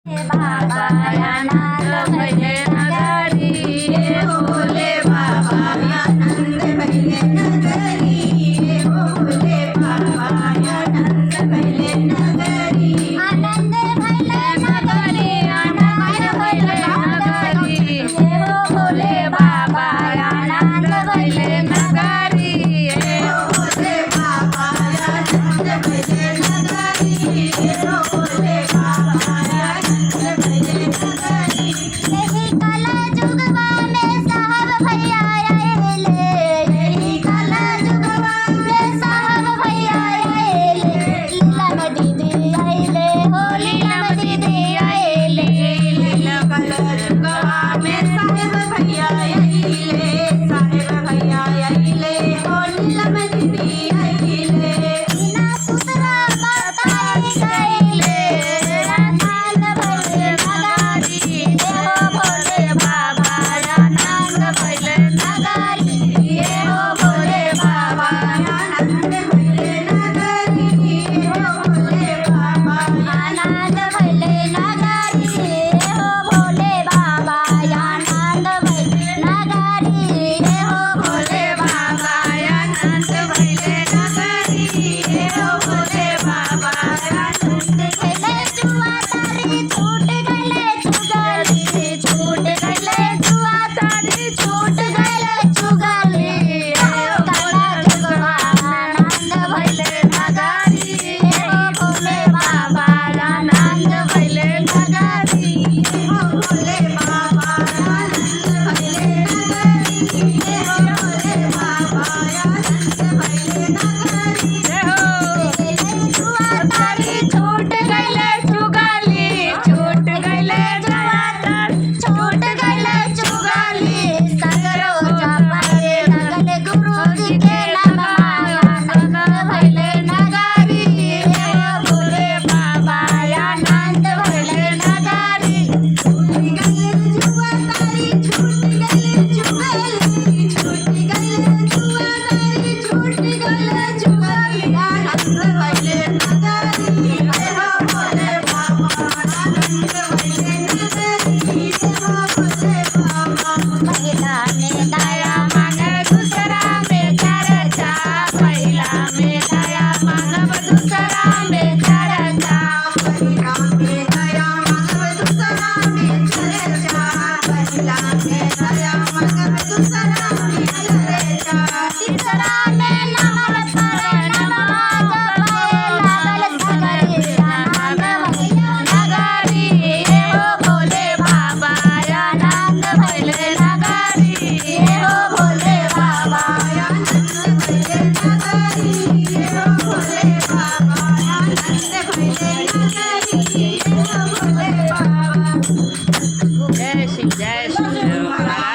बाबा आनंद भैले नगरी हे भोले बाबा आनंद भैले नगरी हे भोले बाबा आनंद भैले नगरी आनंद भैले नगरी आनंद भैले नगरी हे भोले बाबा आनंद भैले नगरी हे भोले बाबा आनंद भैले नगरी हे भोले बाबा यही काला जुगवा में साहब भैया आएले यही काला जुगवा में साहब भैया आएले लीला दीदी आएले हो लीला दीदी आएले लीला काला जुगवा में साहब भैया आएले साहब भैया आएले हो लीला दीदी आएले बिना सुतरा बताई गईले Bye.